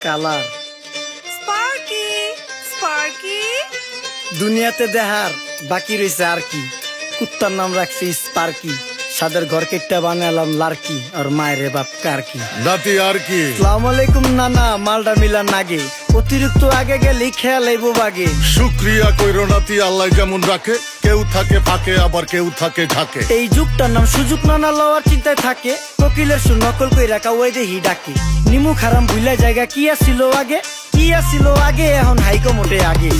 Colour Sparky Sparky দুনিয়াতে দেহার বাকি রয়েছে আর কি। কুত্তার নাম রাখছি স্পার্কি, সাদের ঘর কেটটা বানালাম লার্কি, আর মায়ের বাপ কারকি। নাতি আর কি? আসসালামু আলাইকুম নানা, মালডা মিলা নাগে, অতিরিক্ত আগে গেলে খেয়াল আইবো বাগে। শুক্রিয়া কইরো নাতি, আল্লাহ যেমন রাখে, কেউ থাকে ফাঁকে আবার কেউ থাকে ঝাঁকে। এই যুগটার নাম সুযোগ নানা লওয়ার চিন্তায় থাকে, কোকিলের সুর নকল কইরা কাওয়াই দেহি ডাকে। নিমু খারাম ভুলা জায়গা কি আসিল আগে, কি আসিল আগে, এখন হাইকো মোটে আগে।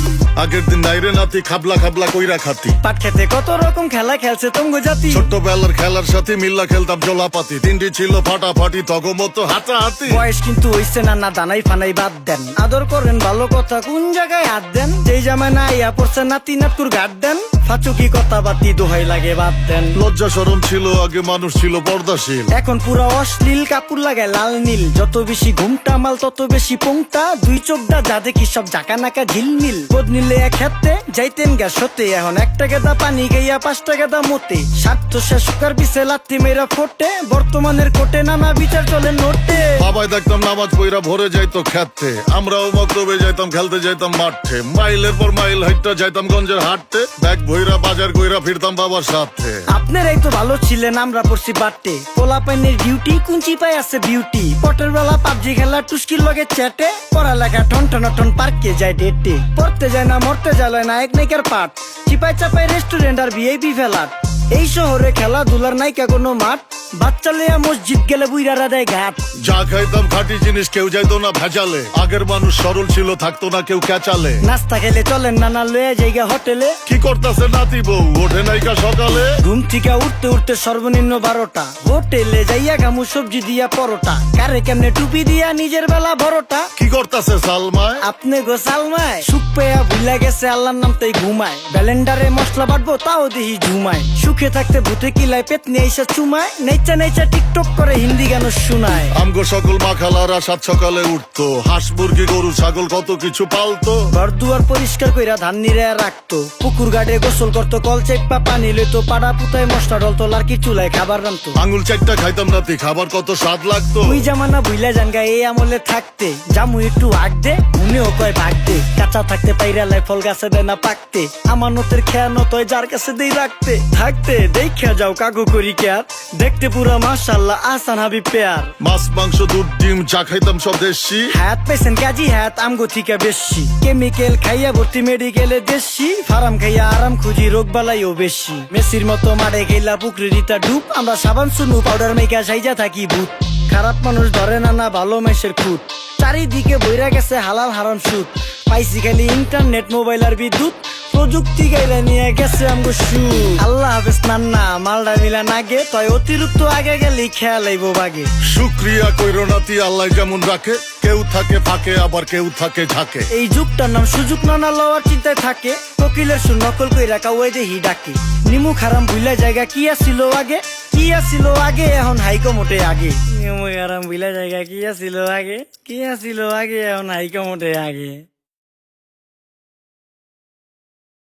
আগের দিন নাইরে নাতি খাবলা খাবলা কইরা খাতি, পাট খেতে কত রকম খেলা খেলছে তঙ্গ জাতি। ছোট্টবেলার খেলার সাথে মিল্লা খেলতাম জলাপাতি, তিনটি ছিল ফাটাফাটি তগমতো হাতাহাতি। বয়স কিন্তু হইছে না, না দানাই ফানাই বাদ দেন, আদর করেন ভালো কথা কোন জায়গায় হাত দেন। যেই জামায় না ইয়া পড়ছে নাতি নাতকুর গাট দেন, ফাচুকি কথা বাতি দোহাই লাগে বাদ দেন। লজ্জা শরম ছিল আগে, মানুষ ছিল পর্দাশীল, এখন পুরা অশ্লীল, কাপড় লাগায় লাল নীল। যত বেশি ঘুমটা মাল তত বেশি পোংটা, দুই চোখটা যা দেখি সব জাকা নাকা ঝিলমিল। বোধ নিলে এক হাতে যাইতেন গা সতে, এখন একটা গেদা পানি গাইয়া 5টা গেদা মতে। স্বার্থ শেষ কার পিছে লাত্তি মেয়েরা ফোটে, বর্তমানের কোটে নানা বিচার চলে নোটে। বাবাই দেখতাম নামাজ পইরা ভরে যাইতো খেতে, আমরাও মক্তবে যাইতাম, খেলতে যাইতাম মাঠে। মাইলের পর মাইল হাইটটা যাইতাম গঞ্জের হাটতে, ব্যাগ ভইরা বাজার কইরা ফিরতাম বাবার সাথে। আপনারাই তো ভালো ছিলেন, আমরা পড়ছি বাটে। পোলা পাইনের ডিউটি কুঞ্চি পাই আছে বিউটি, পটের বেলা পাবজি খেলা টুস্কির লগে চ্যাটে। পড়ালেখা টন টন টন পার্কে যায় ডেটে, পড়তে যায় না মরতে যায় না এক নাইকার পাট। চিপাই চাপাই রেস্টুরেন্ট আর ভিআইপি ফেলাট, এই শহরে খেলাধুলার নাইকা কোনো মাঠ। বাচ্চা লেয়া মসজিদ গেলে বুইরারা দেয় ঘাট। যা খাইতাম খাঁটি জিনিস, কেউ যাইতো না ভেজালে। আগের মানুষ সরল ছিল, থাকতো না কেউ ক্যাচালে। নাস্তা খেলে চলেন নানা লয়ে জায়গা হোটেলে। কি করতাছে নাতি বউ, ওঠে নাইকা সকালে। ঘুম থেকে উঠতে উঠতে সর্বনিম্ন 12টা, হোটেলে যাইয়া গামু সবজি দিয়া পরোটা। কারে কেমনে টুপি দিয়া নিজের বেলা বড়টা। কি করতাছে সালমায়? আপনি গো সালমায় সুখ পেয়া ভুলা গেছে আল্লাহর নাম তাই ঘুমায়। ব্যালেন্ডারে মশলা বাটবো তাও দেহি ঝুমায়। সুখে থাকতে ভূতে কিলায় পেট নিয়ে এসে চুমায়। নেচা নেচা টিকটক করে হিন্দি গান শোনায়। আমগো সকল মাখালারা সাত সকালে উঠতো, হাঁস মুরগি গরু ছাগল কত কিছু পালতো। ঘর দুয়ার পরিষ্কার কইরা ধান নিরে রাখতো, পুকুর গাড়ে গোসল করতো, কল চেপা পানি লইতো। পাড়া পুতায় মশলা ডলতো, লার্কি চুলায় খাবার রান্তো। আঙুল চারটা খাইতাম নাতি, খাবার কত স্বাদ লাগতো। ওই জামানা ভুইলা জানগা এই আমলে থাকতে, জামু একটু আগ দে মনেও কয় ভাগ দে। কাঁচা থাকতে পাইরালায় ফল গাছে দেয় না পাকতে, আমানতের খেয়ানত হয় যার কাছে দেই রাখতে। থাকতে দেখা যাও কাগু করি কেয়ার, দেখতে পুরা মাশাআল্লাহ আসান হাবি পেয়ার। মাছ মাংস দুধ ডিম যা খাইতাম সব দেশি, হাত পেছেন কাজী হাত আমগো থিকা বেশি। কেমিক্যাল খাইয়া ভর্তি মেডিকেলে দেশি, ফার্ম খাইয়া আরাম খুঁজি রোগ বালাইও বেশি। মেসির মতো মারে গেলা পুকুরে রিতা ডুব, আমরা সাবান সুনু পাউডার মেকা সাইজা থাকি ভূত। খারাপ মানুষ ধরে না না ভালো মেসের খুঁত, চারিদিকে বইরা গেছে হালাল হারাম সুদ। পাইছি খালি ইন্টারনেট মোবাইল আর বিদ্যুৎ, প্রযুক্তি গাইলা নিয়ে গেছে আমগো সু। আল্লাহ হাফেজ নান্না, মালডা মিলা নাগে, তয় অতিরিক্ত আগে গেলে খেয়াল আইবো বাগে। শুক্রিয়া কইরো নাতি, আল্লাহ যেমন রাখে, কেউ থাকে ফাঁকে আবার কেউ থাকে ঝাঁকে। এই যুগটার নাম সুযোগ নানা লওয়ার চিন্তায় থাকে, কোকিলের সুর নকল কইরা কাওয়াই দেহি ডাকে। নিমু খারাম ভুলা জায়গা কি আসিল আগে, কি আসিল আগে, এখন হাইকো মোটে আগে। নিমু খারাম ভুলা জায়গা কি আসিল আগে, কি আসিল আগে, এখন হাইকো মোটে আগে।